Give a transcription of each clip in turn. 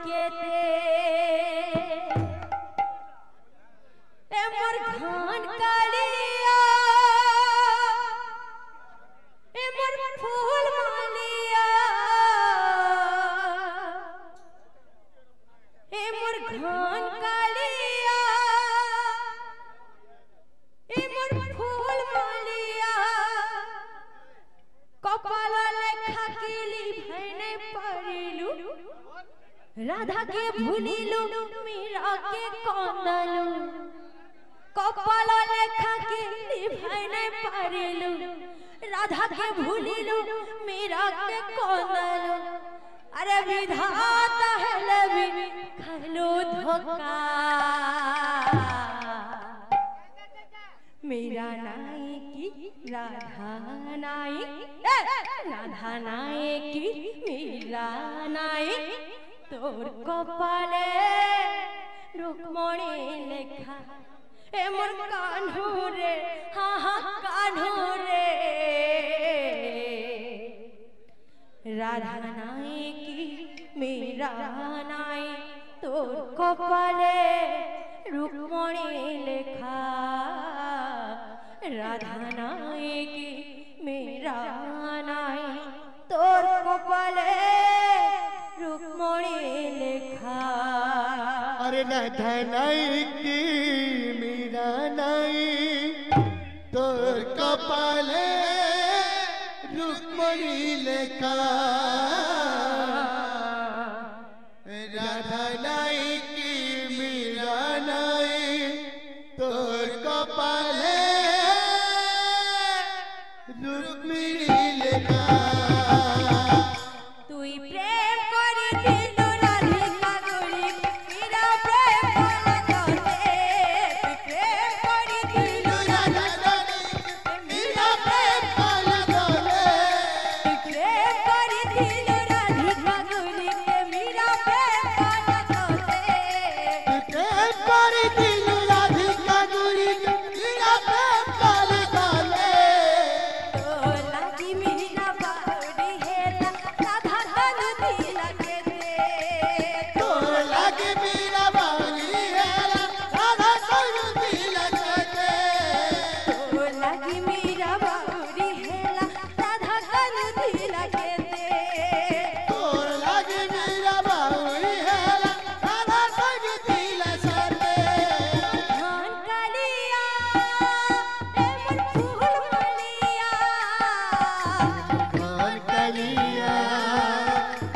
केते ए मोर खान कालिया ए मोर फूल मालिया ए मोर खान कालिया ए मोर फूल मालिया कपाल लेखा केली भैने परिलू राधा के भूलिलू मीरा के कांदलू कपाल लेखा केली भैने परिलू राधा के भूलिलू मीरा के कांदलू अरे विधाता है लवी खलो धोखा मेरा नाई की राधा नाई राधा नाई की मेरा नाई तोर कपाले रुक्मणी लेखा ए मोर कान्हू रे हाँ हाँ कान्हू रे राधा नाई की मेरा नाई तोर कपाले रुक्मणी लेखा राधा नाई की मेरा नाई तोर कपाले रुक्मणी लेखा अरे राधा नाई की मेरा नाई तोर कपाले रुक्मणी लेखा राधा नाई की मेरा नाई तोर कपाले रुक्मिणी लेखा तुई प्रेम करी दिलो राधिका गोरी मेरा प्रेम करते प्रेम करी दिलो राधा मेरा प्रेम करते प्रेम करी दिलो राधिका गोरी के मेरा प्रेम करते प्रेम करी दिलो राधिका गोरी के मेरा प्रेम करते तो लागी मेरा बावड़ी हेला राधा कानू दिला के दे तो लागे मेरा बावली हेला राधा कानू दिला के तो लागी मेरा बावड़ी हेला राधा कानू दिला के दे तोर लागे मेरा बावली हेला राधा कानू दिला के धान कालिया ए मोर फूल मालिया धान कालिया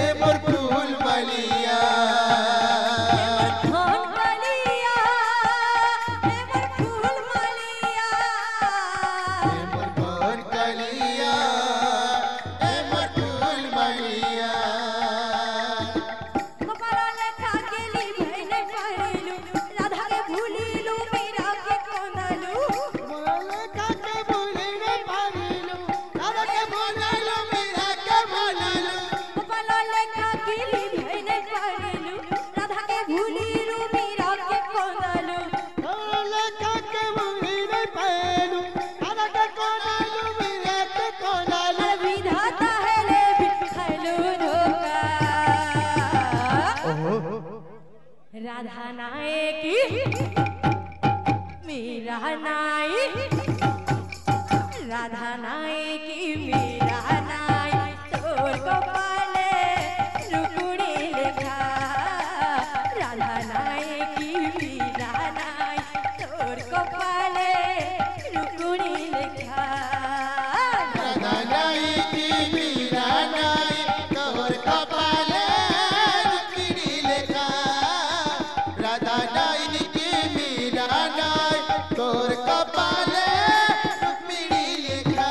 ए मोर फूल मालिया धान कालिया ए मोर फूल मालिया ए मोर धान कालिया ए मोर फूल मालिया कपाला लेखा केली भैने परिलू राधा के भूलिलू मीरा के कोंदलू मोले काके बोले रे पारिलू राधा के बोललू मेरा के बोललू कपाला लेखा केली भैने परिलू राधा के भूलिलू मीरा के कोंदलू मोले काके बोले रे पारिलू राधा के कोनालू मेरा के कोनालू विधाता है ले बिखलू धोखा राधा नाई की मेरा नाई राधा नाई की मेरा नाई तोर कपाले रुक्मिणी लेखा राधा नाई की मेरा नाई तोर कपाले रुक्मिणी लेखा राधा नाई की मीरा नाई तोर कपाले रुक्मिणी लेखा राधा नाई की मीरा नाई तोर कपाले रुक्मिणी लेखा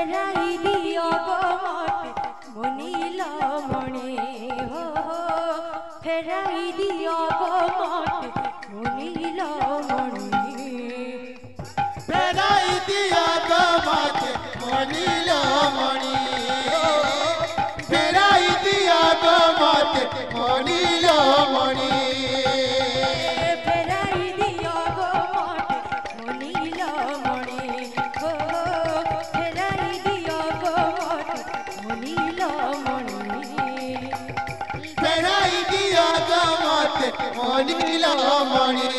ফেরাই দিও গো মতে মনিল মণি হো ফেরাই দিও গো মতে মনিল মণি ফেরাই দিয়া গো মতে মনিল মণি ফেরাই দিয়া গো মতে মনিল মণি ফেরাই দিও গো মতে মনিল মণি হো ফেরাই দিও গো মতে মনিল মণি ফেরাই দিয়া গো মতে মনিল মণি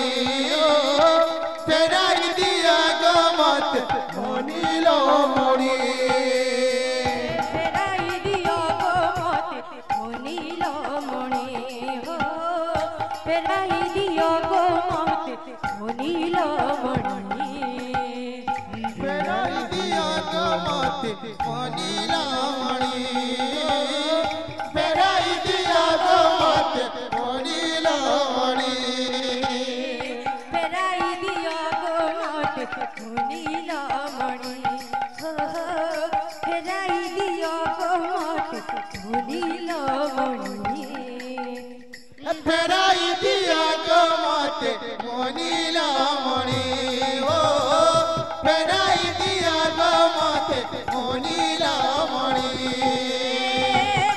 ফেরাই দিয়া গো মতে মনিল মণি ফেরাই দিও গো মতে মনিল মণি হো ফেরাই দিও গো মতে মনিল মণি ফেরাই দিয়া গো মতে মনিল মণি ফেরাই দিয়া গো মতে মনিল মণি ফেরাই দিও গো মতে মনিল মণি হো ফেরাই দিও গো মতে মনিল মণি ফেরাই দিয়া গো মতে মনিল মণি ও ফেরাই দিয়া গো মতে মনিল মণি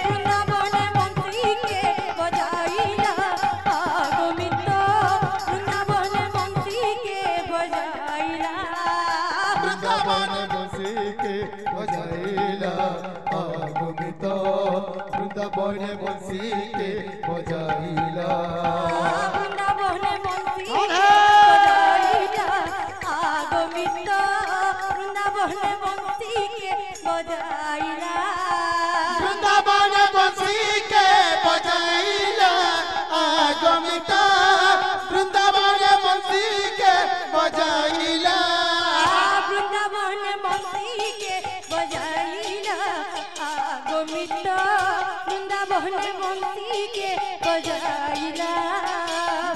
বৃন্দাবনে বংশীকে বজাইলা আগমিত বৃন্দাবনে বংশীকে বজাইলা বৃন্দাবন বসিকে বজাইলা আগমিত বৃন্দাবনে বসিকে বজাইলা বৃন্দাবনে বংশীকে বজাইলা আগমিত বৃন্দাবনে বংশীকে বজাইলা বৃন্দাবন বসিকে বজাইলা আগমিত বৃন্দাবন বসিকে বজাইলা বৃন্দাবনে বংশীকে বজাইলা আগমিত বৃন্দাবনে বংশীকে বজাইলা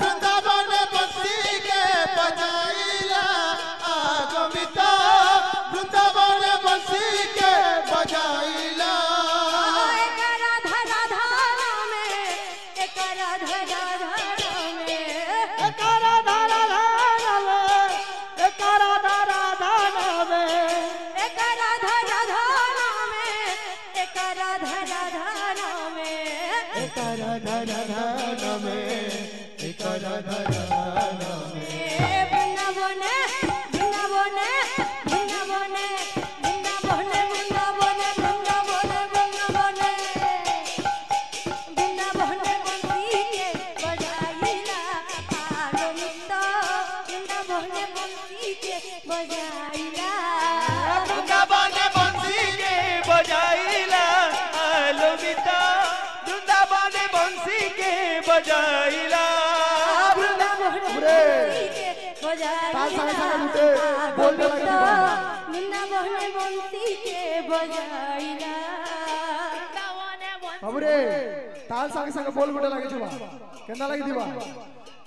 বৃন্দাবন বসিকে বজাইলা আগমিত বৃন্দাবন বসিকে বজাইলা एक राधा राधा नामे एक राधा राधा नामे एक राधा राधा नामे एक राधा राधा नामे एक राधा राधा नामे एक राधा राधा नामे एक राधा राधा नामे एक राधा राधा नामे বৃন্দাবনে বৃন্দাবনে বৃন্দাবনে বৃন্দাবনে বৃন্দাবনে বৃন্দাবনে বৃন্দাবনে বৃন্দাবনে বংশীকে বজাইলা আগমিত বৃন্দাবনে বংশীকে বজাইলা বৃন্দাবনে বংশীকে বজাইলা আলোমিত বৃন্দাবনে বংশীকে বজাইলা বৃন্দাবনে বংশীকে বজাইলা বাবুরে তাল সাথে সাথে বল বড় লাগে দিবা কেনা লাগি দিবা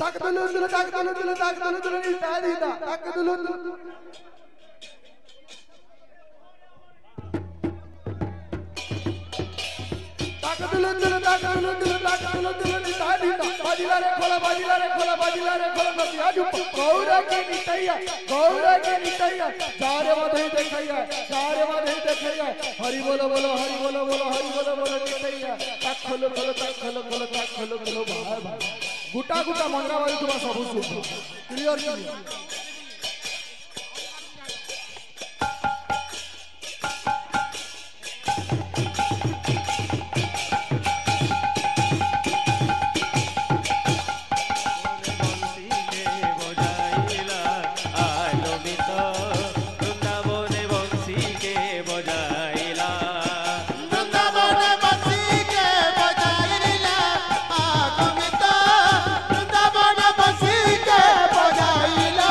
তাক দুলু দুলু তাক দুলু দুলু তাক দুলু দুলু নি তা দিতা তাক দুলু দুলু তাক দুলু দুলু তাক দুলু দুলু তাক দুলু দুলু নি তা দিতা বাজিলা রে খোলা নতি আজু গৌরা के नितैया सारे माधे देखैया हरि बोलो बोलो हरि बोलो बोलो हरि बोलो बोलो नितैया ताक खोलो खोलो ताक खोलो खोलो ताक खोलो खोलो भाई भाई गुटा गुटा मंगरा बाजू तुम सब सुन क्लियर बजाइला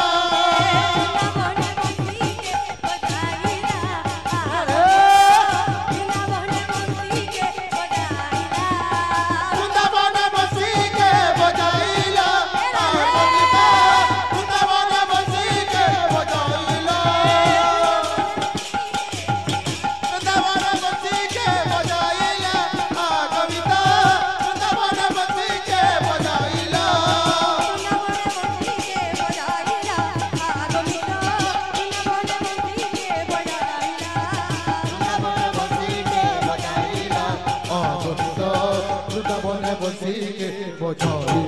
ଛାଇ